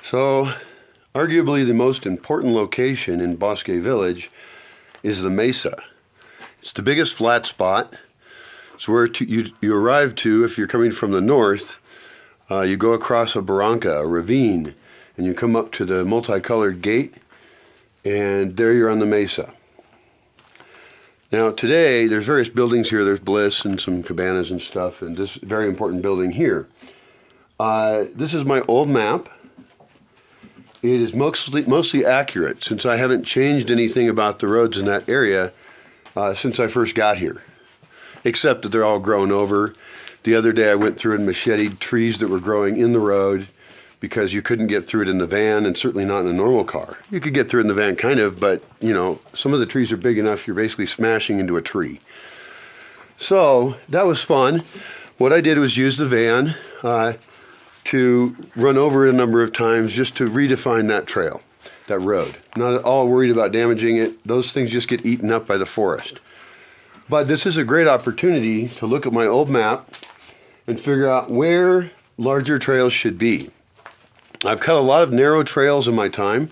So, arguably the most important location in Bosque Village is the mesa. It's the biggest flat spot. It's where you arrive to if you're coming from the north. You go across a barranca, a ravine, and you come up to the multicolored gate, and there you're on the mesa. Now today, there's various buildings here. There's Bliss and some cabanas and stuff, and this very important building here. This is my old map. It is mostly accurate since I haven't changed anything about the roads in that area since I first got here, except that they're all grown over. The other day I went through and macheted trees that were growing in the road because you couldn't get through it in the van, and certainly not in a normal car. You could get through it in the van kind of, but you know, some of the trees are big enough you're basically smashing into a tree. So that was fun. What I did was use the van to run over it a number of times just to redefine that trail, that road. Not at all worried about damaging it. Those things just get eaten up by the forest. But this is a great opportunity to look at my old map and figure out where larger trails should be. I've cut a lot of narrow trails in my time,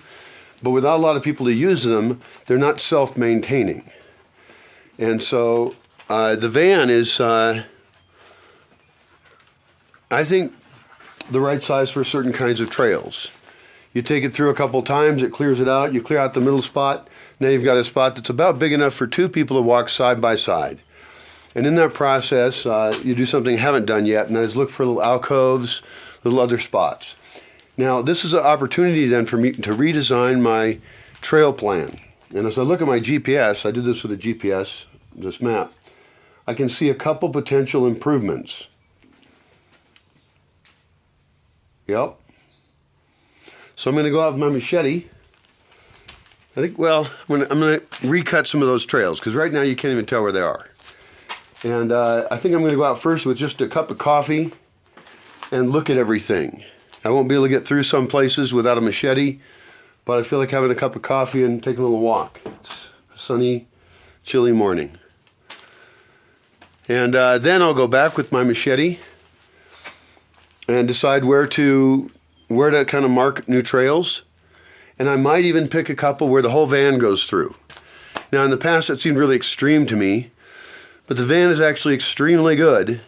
but without a lot of people to use them, they're not self-maintaining. And so the van is, I think, the right size for certain kinds of trails. You take it through a couple times, it clears it out, you clear out the middle spot, now you've got a spot that's about big enough for two people to walk side by side. And in that process, you do something I haven't done yet, and that is look for little alcoves, little other spots. Now, this is an opportunity then for me to redesign my trail plan. And as I look at my GPS, I did this with a GPS, this map, I can see a couple potential improvements. Yep. So I'm going to go out with my machete. I think, well, I'm going to recut some of those trails because right now you can't even tell where they are. And I think I'm going to go out first with just a cup of coffee and look at everything. I won't be able to get through some places without a machete, but I feel like having a cup of coffee and taking a little walk. It's a sunny, chilly morning. And then I'll go back with my machete and decide where to kind of mark new trails. And I might even pick a couple where the whole van goes through. Now in the past it seemed really extreme to me, but the van is actually extremely good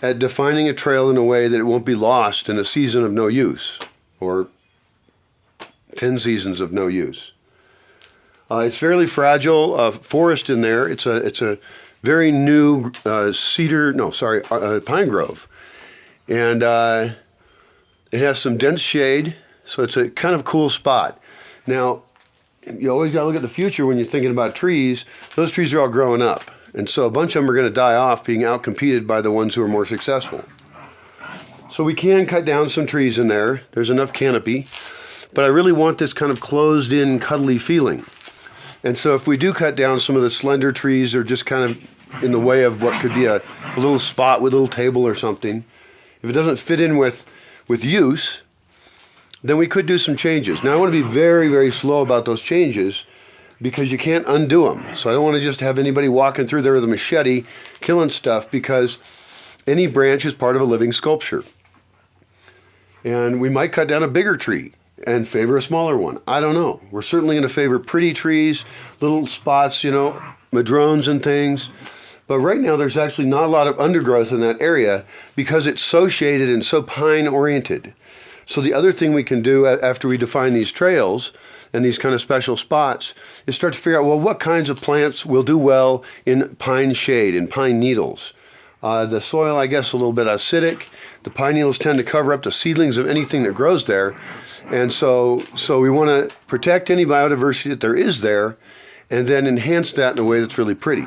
at defining a trail in a way that it won't be lost in a season of no use, or 10 seasons of no use. It's fairly fragile, forest in there. It's a very new pine grove. And it has some dense shade, so it's a kind of cool spot. Now, you always got to look at the future when you're thinking about trees. Those trees are all growing up, and so a bunch of them are going to die off, being outcompeted by the ones who are more successful. So we can cut down some trees in there. There's enough canopy, but I really want this kind of closed-in, cuddly feeling. And so if we do cut down some of the slender trees, they're just kind of in the way of what could be a little spot with a little table or something. If it doesn't fit in with use, then we could do some changes. Now I want to be very, very slow about those changes because you can't undo them. So I don't want to just have anybody walking through there with a machete killing stuff, because any branch is part of a living sculpture. And we might cut down a bigger tree and favor a smaller one. I don't know. We're certainly going to favor pretty trees, little spots, you know, madrones and things. But right now there's actually not a lot of undergrowth in that area because it's so shaded and so pine-oriented. So the other thing we can do after we define these trails and these kind of special spots is start to figure out, well, what kinds of plants will do well in pine shade, in pine needles. The soil, I guess, a little bit acidic. The pine needles tend to cover up the seedlings of anything that grows there. And so we want to protect any biodiversity that there is there and then enhance that in a way that's really pretty.